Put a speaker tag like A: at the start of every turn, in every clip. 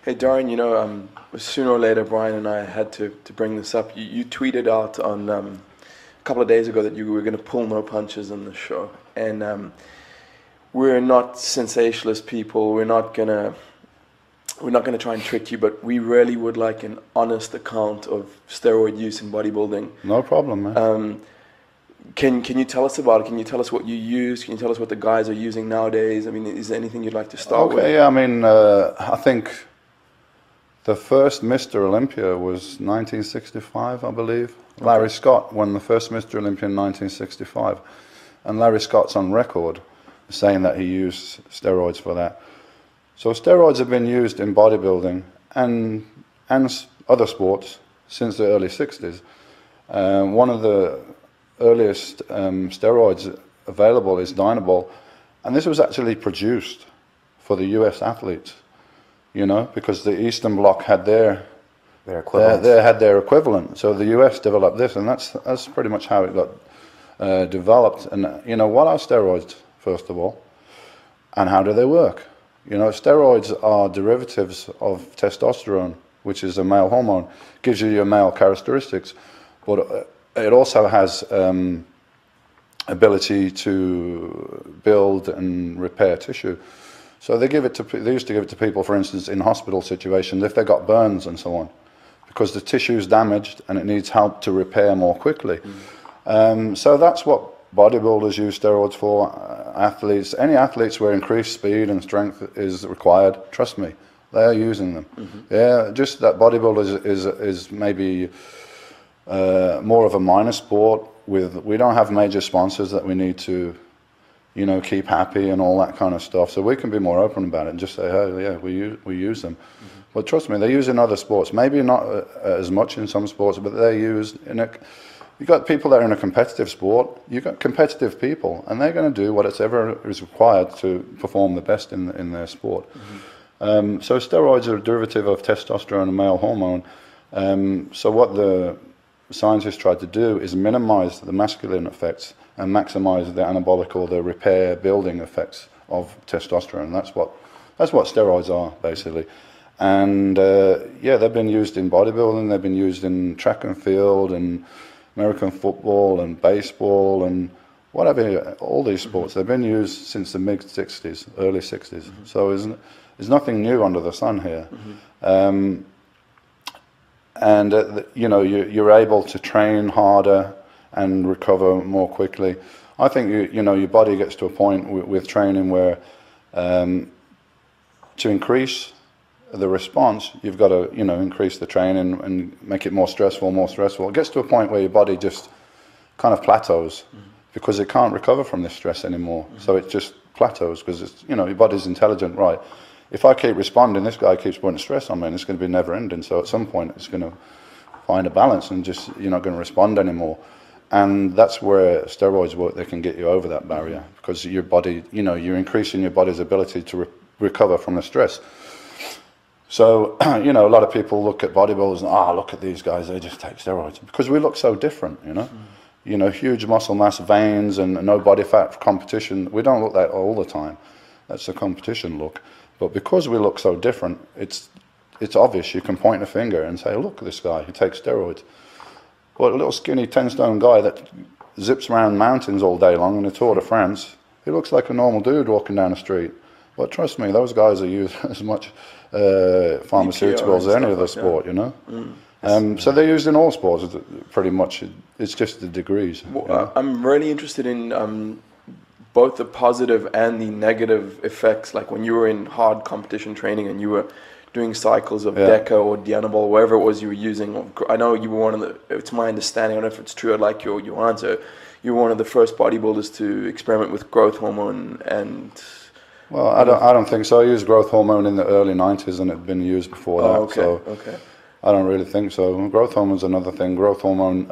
A: Hey Dorian, sooner or later Brian and I had to bring this up. You tweeted out on a couple of days ago that you were going to pull no punches on the show, and we're not sensationalist people. We're not gonna try and trick you, but we really would like an honest account of steroid use in bodybuilding.
B: No problem, man.
A: Can you tell us about it? Can you tell us what you use? Can you tell us what the guys are using nowadays? I mean, is there anything you'd like to start with?
B: Yeah, I mean, I think the first Mr. Olympia was 1965, I believe. Okay. Larry Scott won the first Mr. Olympia in 1965. And Larry Scott's on record saying that he used steroids for that. So steroids have been used in bodybuilding and other sports since the early 60s. One of the earliest steroids available is Dynabol. And this was actually produced for the US athletes. Because the Eastern Bloc had their equivalent. They had their equivalent. So the US developed this, and that's pretty much how it got developed. And what are steroids, first of all, and how do they work? Steroids are derivatives of testosterone, which is a male hormone. Gives you your male characteristics, but it also has ability to build and repair tissue. So they used to give it to people, for instance, in hospital situations, if they got burns and so on, because the tissue is damaged and it needs help to repair more quickly. So that's what bodybuilders use steroids for. Athletes, any athletes where increased speed and strength is required, trust me, they are using them. Yeah, just that bodybuilders is maybe more of a minor sport. We don't have major sponsors that we need to keep happy and all that kind of stuff. So we can be more open about it and just say, oh yeah, we use them. But trust me, they use in other sports. Maybe not as much in some sports, but they're used in a. You've got people that are in a competitive sport. You've got competitive people, and they're going to do whatever is required to perform the best in their sport. So steroids are a derivative of testosterone, a male hormone. So what the scientists tried to do is minimize the masculine effects and maximize the anabolic or the repair building effects of testosterone. That's what steroids are, basically. And they've been used in bodybuilding, they've been used in track and field and American football and baseball and whatever, all these sports. They've been used since the mid-60s, early 60s. So there's nothing new under the sun here. You're able to train harder and recover more quickly. I think your body gets to a point with training where to increase the response, you've got to increase the training and make it more stressful. It gets to a point where your body just kind of plateaus because it can't recover from this stress anymore. So it just plateaus because it's your body's intelligent, right? If I keep responding, this guy keeps putting stress on me, and it's going to be never ending. So at some point, it's going to find a balance and just you're not going to respond anymore. And that's where steroids work. They can get you over that barrier because your body, you're increasing your body's ability to recover from the stress. So, a lot of people look at bodybuilders and, look at these guys, they just take steroids. Because we look so different, huge muscle mass, veins, and no body fat for competition. We don't look that all the time. That's the competition look. But because we look so different, it's obvious. You can point a finger and say, look at this guy, he takes steroids. But a little skinny 10-stone guy that zips around mountains all day long in the Tour de France, he looks like a normal dude walking down the street. But trust me, those guys are used as much pharmaceuticals as any other sport, So they're used in all sports, pretty much. It's just the degrees.
A: Well, I'm really interested in both the positive and the negative effects. Like when you were in hard competition training and you were doing cycles of Deca or Anabolizantes, whatever it was you were using. I know you were one of the, it's my understanding, I don't know if it's true, I'd like your answer. You were one of the first bodybuilders to experiment with growth hormone and...
B: Well, I don't think so. I used growth hormone in the early 90s and it had been used before that.
A: Okay.
B: I don't really think so. Growth hormone is another thing. Growth hormone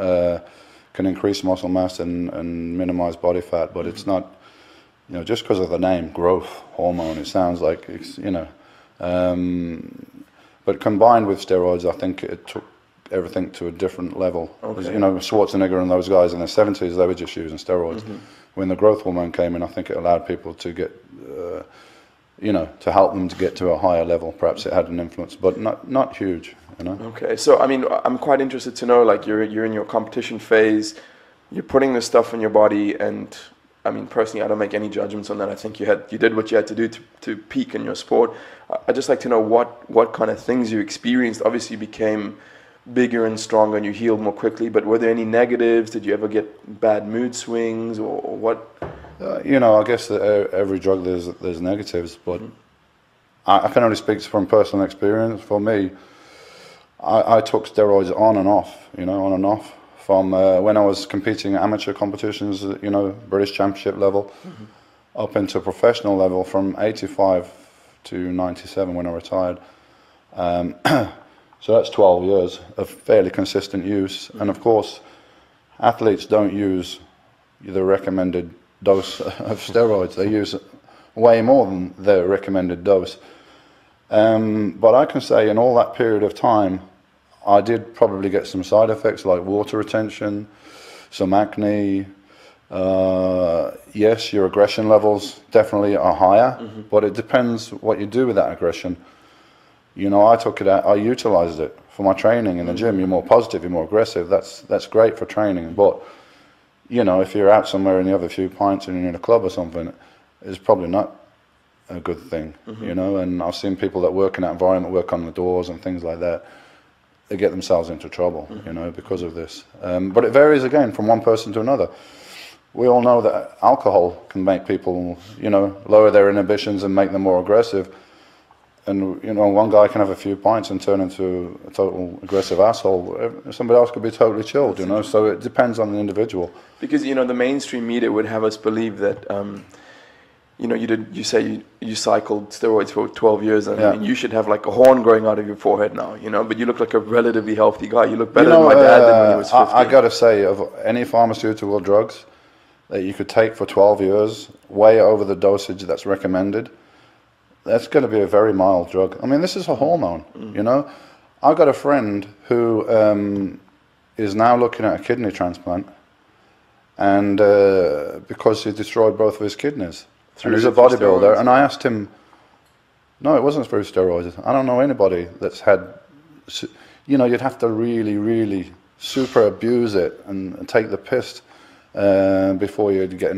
B: can increase muscle mass and minimize body fat, but it's not, just because of the name, growth hormone, it sounds like it's, but combined with steroids, I think it took everything to a different level. Okay. Schwarzenegger and those guys in their 70s, they were just using steroids. Mm-hmm. When the growth hormone came in, I think it allowed people to get, you know, to help them to get to a higher level. Perhaps it had an influence, but not huge, you know.
A: Okay, so I mean, I'm quite interested to know, like, you're in your competition phase, you're putting this stuff in your body, and I mean, personally, I don't make any judgments on that. I think you did what you had to do to peak in your sport. I'd just like to know what kind of things you experienced. Obviously, you became bigger and stronger, and you healed more quickly. But were there any negatives? Did you ever get bad mood swings, or what?
B: You know, I guess that every drug there's negatives, but I can only speak from personal experience. For me, I took steroids on and off, you know, on and off. From when I was competing at amateur competitions, you know, British Championship level, up into professional level from 85 to 97 when I retired. So that's 12 years of fairly consistent use. And of course, athletes don't use the recommended dose of steroids. They use way more than their recommended dose. But I can say in all that period of time, I did probably get some side effects like water retention, some acne. Yes, your aggression levels definitely are higher, but it depends what you do with that aggression. You know, I took it out, I utilized it for my training in the gym. You're more positive, you're more aggressive. That's great for training. But, you know, if you're out somewhere and you have a few pints and you're in a club or something, it's probably not a good thing, you know. And I've seen people that work in that environment, work on the doors and things like that. They get themselves into trouble, you know, because of this. But it varies again from one person to another. We all know that alcohol can make people, you know, lower their inhibitions and make them more aggressive. And, you know, one guy can have a few pints and turn into a total aggressive asshole. Somebody else could be totally chilled, you know, so it depends on the individual.
A: Because, you know, the mainstream media would have us believe that, you know, you say you cycled steroids for 12 years, and I mean, you should have like a horn growing out of your forehead now, you know, but you look like a relatively healthy guy. You look better than my dad did when he was 50.
B: I got to say, of any pharmaceutical drugs that you could take for 12 years, way over the dosage that's recommended, that's going to be a very mild drug. I mean, this is a hormone, you know. I've got a friend who is now looking at a kidney transplant, and because he destroyed both of his kidneys. And he's a bodybuilder, and I asked him, no, it wasn't through steroids. I don't know anybody that's had, you know, you'd have to really, really super abuse it and take the piss before you'd get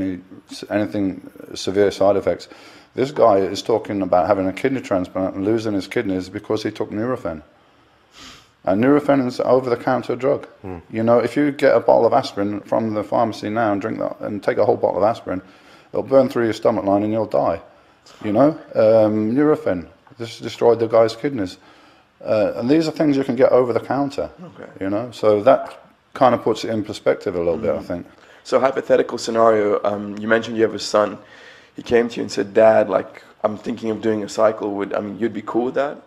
B: anything severe side effects. This guy is talking about having a kidney transplant and losing his kidneys because he took Nurofen. And Nurofen is an over-the-counter drug. You know, if you get a bottle of aspirin from the pharmacy now and drink that and take a whole bottle of aspirin, it'll burn through your stomach line and you'll die. You know, Nurofen, this destroyed the guy's kidneys. And these are things you can get over the counter, you know, so that kind of puts it in perspective a little bit, I think.
A: So hypothetical scenario, you mentioned you have a son. He came to you and said, Dad, like, I'm thinking of doing a cycle. I mean, you'd be cool with that?